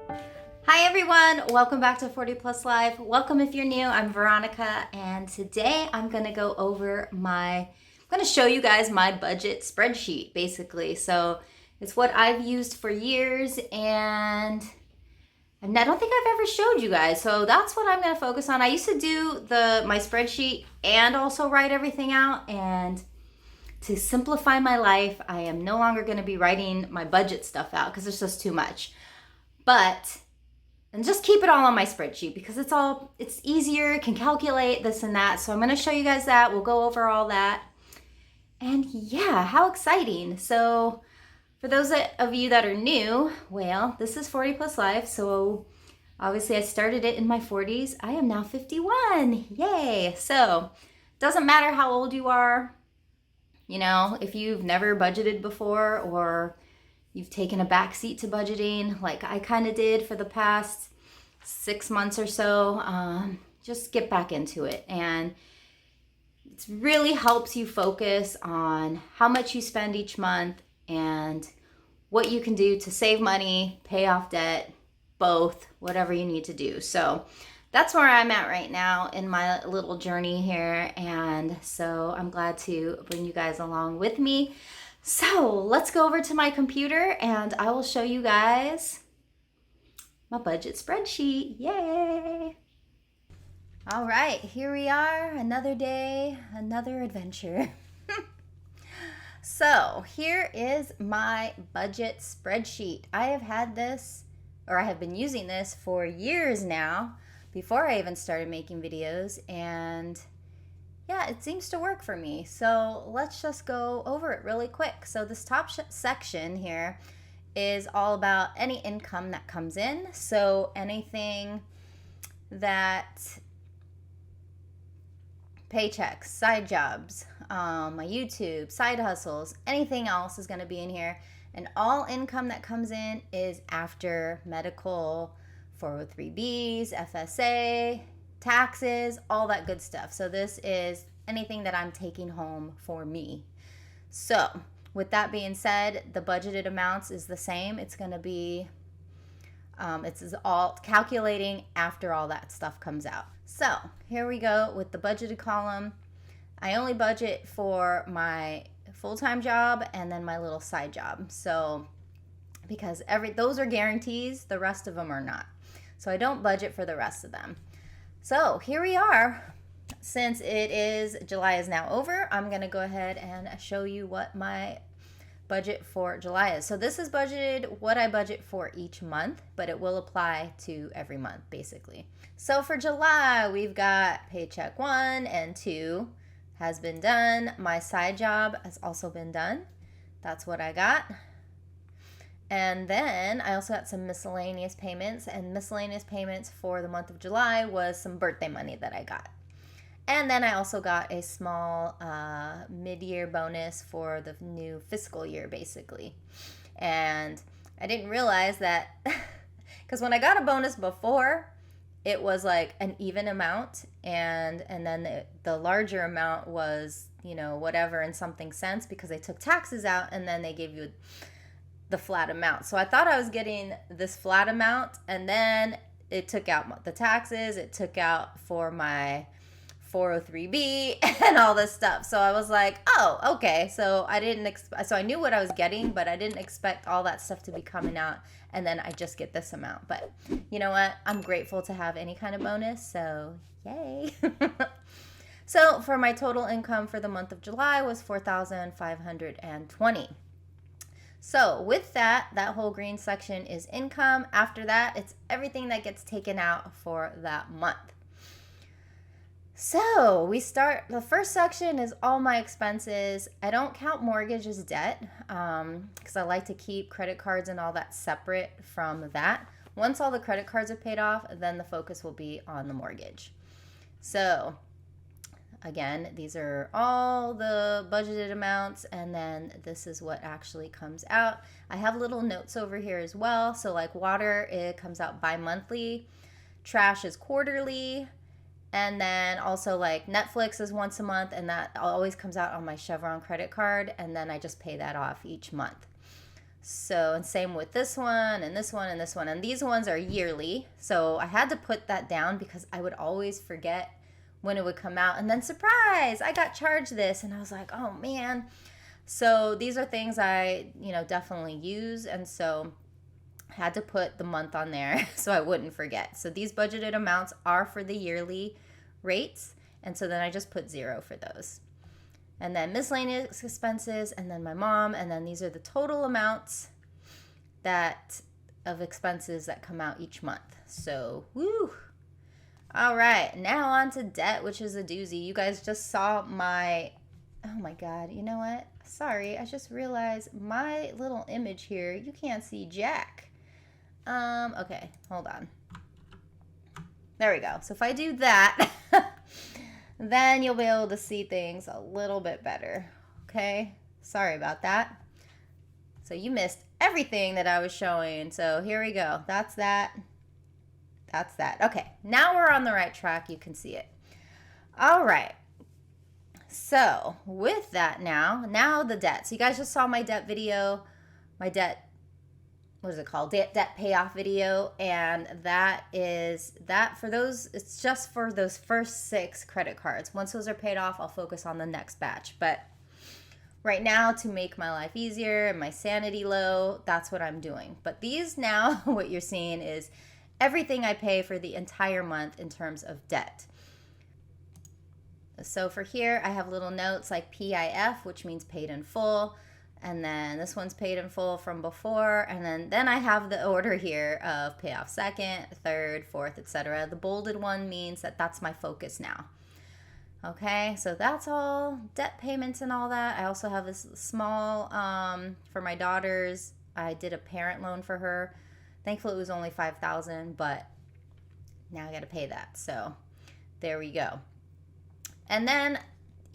Hi everyone, welcome back to 40 Plus Life. Welcome if you're new. I'm Veronica, and today I'm gonna show you guys my budget spreadsheet basically. So it's what I've used for years, and I don't think I've ever showed you guys. So that's what I'm gonna focus on. I used to do my spreadsheet and also write everything out, and to simplify my life, I am no longer gonna be writing my budget stuff out because it's just too much. And just keep it all on my spreadsheet because it's easier, can calculate this and that. So I'm going to show you guys that. We'll go over all that. And yeah, how exciting. So for those of you that are new, well, this is 40 Plus Life. So obviously I started it in my 40s. I am now 51. Yay. So doesn't matter how old you are, if you've never budgeted before or you've taken a back seat to budgeting like I kind of did for the past 6 months or so, just get back into it. And it really helps you focus on how much you spend each month and what you can do to save money, pay off debt, both, whatever you need to do. So that's where I'm at right now in my little journey here. And so I'm glad to bring you guys along with me. So let's go over to my computer and I will show you guys my budget spreadsheet. Yay! All right, here we are, another day, another adventure. So here is my budget spreadsheet. I have been using this for years now, before I even started making videos, and yeah, it seems to work for me. So let's just go over it really quick. So this top section here is all about any income that comes in. So anything that paychecks, side jobs, my YouTube, side hustles, anything else is going to be in here. And all income that comes in is after medical, 403Bs, FSA, taxes, all that good stuff. So this is anything that I'm taking home for me. So with that being said, the budgeted amounts is the same. It's going to be, it's all calculating after all that stuff comes out. So here we go with the budgeted column. I only budget for my full-time job and then my little side job. So because those are guarantees, the rest of them are not. So I don't budget for the rest of them. So here we are. Since July is now over, I'm going to go ahead and show you what my budget for July is. So this is what I budget for each month, but it will apply to every month basically. So for July, we've got paycheck 1 and 2 has been done. My side job has also been done. That's what I got. And then I also got some miscellaneous payments, and miscellaneous payments for the month of July was some birthday money that I got. And then I also got a small mid-year bonus for the new fiscal year, basically. And I didn't realize that, because when I got a bonus before, it was like an even amount, and then the larger amount was, whatever in something cents, because they took taxes out, and then they gave you the flat amount. So I thought I was getting this flat amount, and then it took out the taxes, it took out for my 403B and all this stuff. So I was like, oh, okay. So I knew what I was getting, but I didn't expect all that stuff to be coming out, and then I just get this amount. But you know what? I'm grateful to have any kind of bonus, so yay. So for my total income for the month of July was $4,520. So with that whole green section is income. After that, it's everything that gets taken out for that month. So the first section is all my expenses. I don't count mortgage as debt because I like to keep credit cards and all that separate from that. Once all the credit cards are paid off, then the focus will be on the mortgage. So again, these are all the budgeted amounts, and then this is what actually comes out. I have little notes over here as well. So like water, it comes out bi-monthly. Trash is quarterly. And then also like Netflix is once a month, and that always comes out on my Chevron credit card, and then I just pay that off each month. So, and same with this one and this one and this one. And these ones are yearly. So I had to put that down because I would always forget when it would come out. And then surprise, I got charged this. And I was like, oh man. So these are things I, definitely use. And so I had to put the month on there so I wouldn't forget. So these budgeted amounts are for the yearly rates. And so then I just put 0 for those. And then miscellaneous expenses, and then my mom, and then these are the total amounts of expenses that come out each month. So, woo. All right, now on to debt, which is a doozy. You guys just saw oh my God, you know what? Sorry, I just realized my little image here, you can't see jack. Okay, hold on. There we go. So if I do that, then you'll be able to see things a little bit better. Okay? Sorry about that. So you missed everything that I was showing. So here we go. That's that. That's that. Okay. Now we're on the right track. You can see it. All right. So with that now the debt. So you guys just saw my debt video, my debt, what is it called? Debt payoff video. And that is that for those, it's just for those first 6 credit cards. Once those are paid off, I'll focus on the next batch. But right now, to make my life easier and my sanity low, that's what I'm doing. But these now, what you're seeing is everything I pay for the entire month in terms of debt. So for here, I have little notes like PIF, which means paid in full. And then this one's paid in full from before. And then I have the order here of pay off second, third, fourth, etc. The bolded one means that that's my focus now. Okay, so that's all debt payments and all that. I also have this small, for my daughters, I did a parent loan for her. Thankfully, it was only $5,000, but now I got to pay that. So there we go. And then,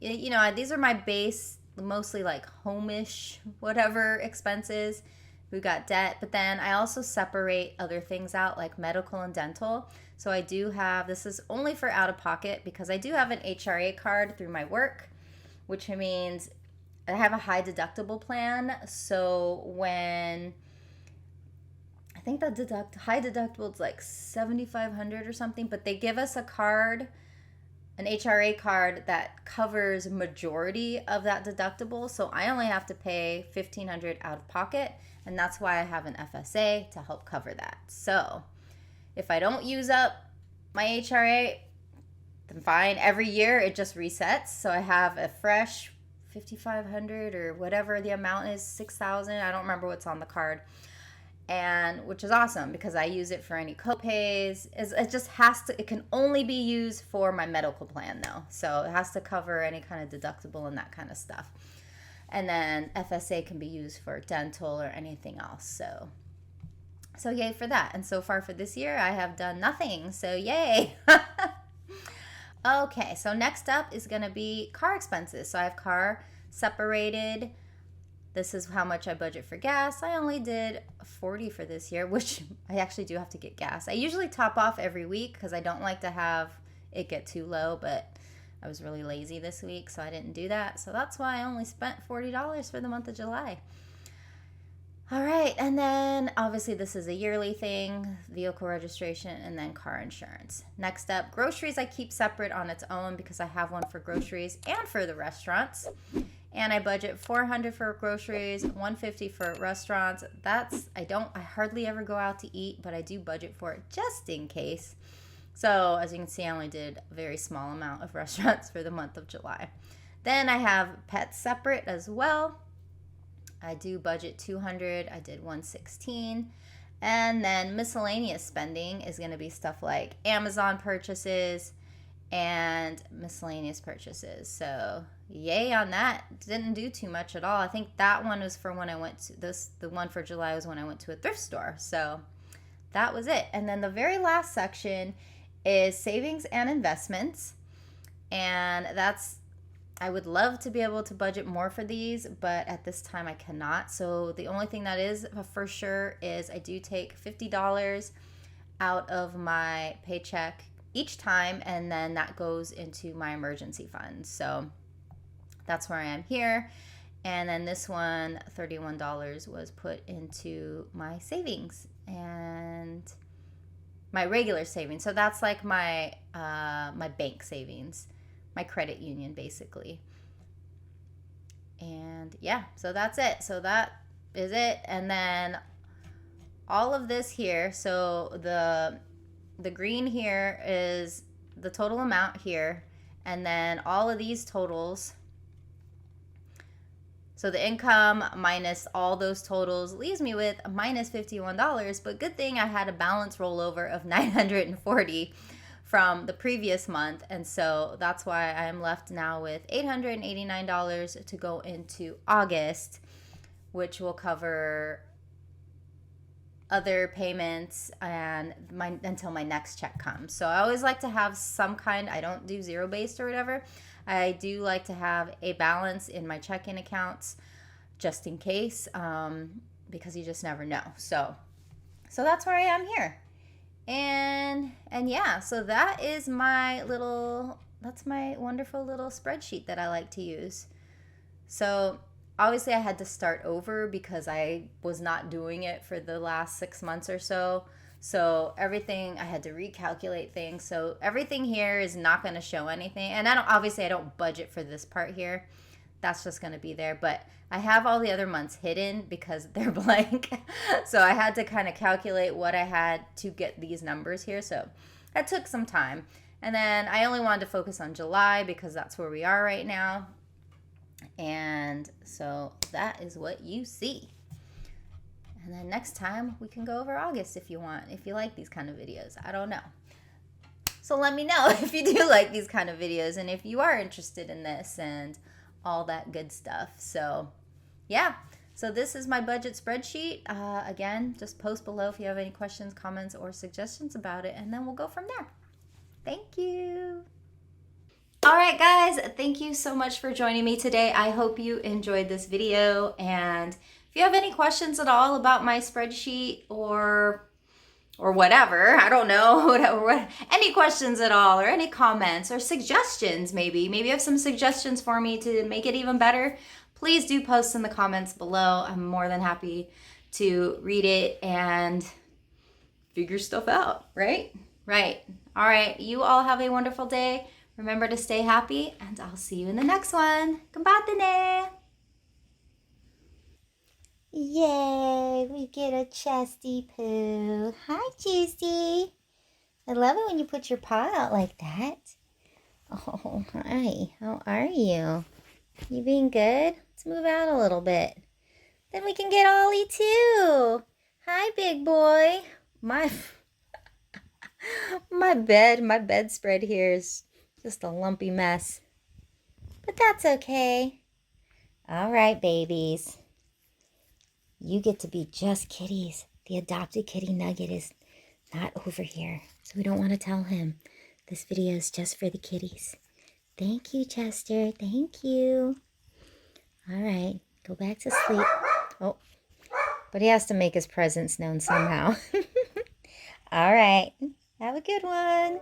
these are my base, mostly like home-ish, whatever expenses. We've got debt, but then I also separate other things out like medical and dental. So I do have, this is only for out of pocket because I do have an HRA card through my work, which means I have a high deductible plan. So when, I think the high deductible is like $7,500 or something, but they give us a card, an HRA card that covers majority of that deductible. So I only have to pay $1,500 out of pocket, and that's why I have an FSA to help cover that. So if I don't use up my HRA, then fine. Every year it just resets. So I have a fresh $5,500 or whatever the amount is, $6,000. I don't remember what's on the card. And which is awesome because I use it for any copays. It just has to, it can only be used for my medical plan though. So it has to cover any kind of deductible and that kind of stuff. And then FSA can be used for dental or anything else. So yay for that. And so far for this year, I have done nothing. So yay. Okay, so next up is going to be car expenses. So I have car separated. This is how much I budget for gas. I only did $40 for this year, which I actually do have to get gas. I usually top off every week because I don't like to have it get too low, but I was really lazy this week, so I didn't do that. So that's why I only spent $40 for the month of July. All right, and then obviously this is a yearly thing, vehicle registration, and then car insurance. Next up, groceries I keep separate on its own because I have one for groceries and for the restaurants. And I budget $400 for groceries, $150 for restaurants. I hardly ever go out to eat, but I do budget for it just in case. So as you can see, I only did a very small amount of restaurants for the month of July. Then I have pets separate as well. I do budget $200. I did $116. And then miscellaneous spending is going to be stuff like Amazon purchases and miscellaneous purchases. So yay on that. Didn't do too much at all. I think that one was for when I went to the one for July was when I went to a thrift store. So that was it. And then the very last section is savings and investments. And I would love to be able to budget more for these, but at this time I cannot. So the only thing that is for sure is I do take $50 out of my paycheck each time, and then that goes into my emergency fund. So that's where I am here. And then this one, $31 was put into my savings and my regular savings. So that's like my my bank savings, my credit union basically. And yeah, so that's it. So that is it. And then all of this here, so the green here is the total amount here, and then all of these totals. So the income minus all those totals leaves me with minus $51, but good thing I had a balance rollover of $940 from the previous month, and so that's why I'm left now with $889 to go into August, which will cover other payments and until my next check comes. So I always like to have some kind, I don't do zero based or whatever. I do like to have a balance in my checking accounts just in case, because you just never know. So that's where I am here. And yeah, so that is my that's my wonderful little spreadsheet that I like to use. So obviously I had to start over because I was not doing it for the last 6 months or so. So everything, I had to recalculate things. So everything here is not going to show anything. And I don't budget for this part here. That's just going to be there. But I have all the other months hidden because they're blank. So I had to kind of calculate what I had to get these numbers here. So that took some time. And then I only wanted to focus on July because that's where we are right now. And so that is what you see. And then next time we can go over August if you want, if you like these kind of videos. I don't know. So let me know if you do like these kind of videos and if you are interested in this and all that good stuff. So yeah, so this is my budget spreadsheet. Again, just post below if you have any questions, comments, or suggestions about it, and then we'll go from there. Thank you. All right, guys, thank you so much for joining me today. I hope you enjoyed this video, and if you have any questions at all about my spreadsheet or whatever, I don't know, whatever, any questions at all, or any comments or suggestions, maybe you have some suggestions for me to make it even better, please do post in the comments below. I'm more than happy to read it and figure stuff out, right? Right. All right, you all have a wonderful day. Remember to stay happy, and I'll see you in the next one. Kumbatane! Yay, we get a chesty poo. Hi, Juicy. I love it when you put your paw out like that. Oh, hi. How are you? You being good? Let's move out a little bit. Then we can get Ollie too. Hi, big boy. My bedspread here is just a lumpy mess. But that's okay. All right, babies. You get to be just kitties. The adopted kitty Nugget is not over here, so we don't want to tell him. This video is just for the kitties. Thank you, Chester. Thank you. All right, go back to sleep. Oh, but he has to make his presence known somehow. All right, have a good one.